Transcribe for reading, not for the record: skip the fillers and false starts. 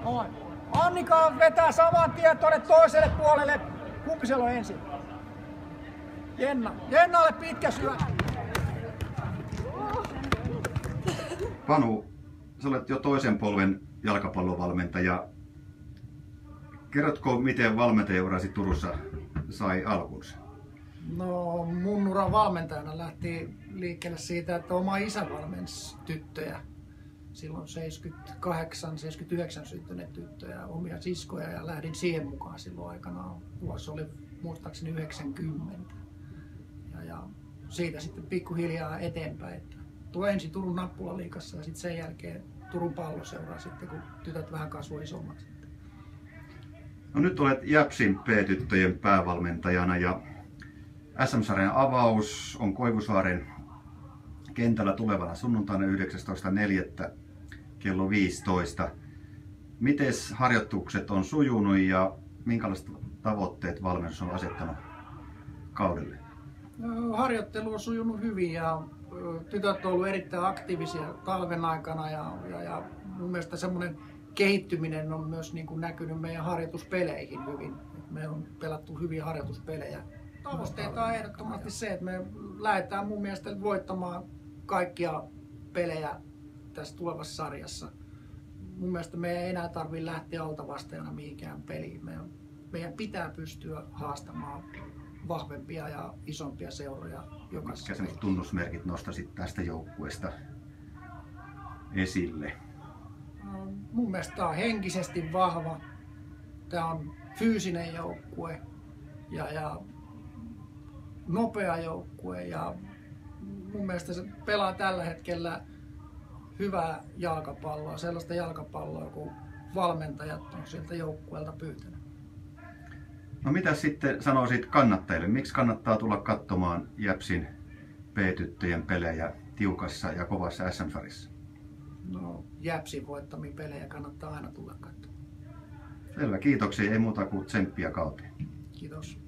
Noin. Annika vetää saman tien tuonne toiselle puolelle. Kumpi siellä on ensin? Jenna. Jennalle pitkä syö. Panu, sä olet jo toisen polven jalkapallovalmentaja. Kerrotko, miten valmentajaurasi Turussa sai alkunsa? No, mun uran valmentajana lähti liikkeelle siitä, että oma isä valmensi tyttöjä. Silloin 78-79 syntyneet tyttöjä, omia siskoja, ja lähdin siihen mukaan silloin aikanaan. Vuosi oli muistaakseni 90. Ja siitä sitten pikkuhiljaa eteenpäin. Tuo ensin Turun Nappulaliigassa ja sitten sen jälkeen Turun Palloseuraa sitten, kun tytöt vähän kasvoi isommaksi. No nyt olet Jäpsin P-tyttöjen päävalmentajana ja SM-sarjan avaus on Koivusaaren kentällä tulevana sunnuntaina 19.4. kello 15. Mites harjoitukset on sujunut ja minkälaiset tavoitteet valmennus on asettanut kaudelle? Harjoittelu on sujunut hyvin ja tytöt on ollut erittäin aktiivisia talven aikana ja mun mielestä semmoinen kehittyminen on myös niin kuin näkynyt meidän harjoituspeleihin hyvin. Me on pelattu hyviä harjoituspelejä. Tavoitteita on ehdottomasti se, että me lähdetään mun mielestä voittamaan kaikkia pelejä tässä tulevassa sarjassa. Mun mielestä me ei enää tarvitse lähteä altavastajana mihinkään peliin. Meidän pitää pystyä haastamaan vahvempia ja isompia seuroja jokaisessa. Mitkä sellaiset tunnusmerkit nostasit tästä joukkueesta esille? Mun mielestä tämä on henkisesti vahva. Tämä on fyysinen joukkue ja nopea joukkue. Ja mun mielestä se pelaa tällä hetkellä hyvää jalkapalloa, sellaista jalkapalloa, kun valmentajat on sieltä joukkueelta pyytänyt. No mitä sitten sanoisit kannattajille? Miksi kannattaa tulla katsomaan Jäpsin P-tyttöjen pelejä tiukassa ja kovassa SM-sarjassa? No, Jäpsin voittamia pelejä kannattaa aina tulla katsomaan. Selvä, kiitoksia. Ei muuta kuin tsemppiä kauteen. Kiitos.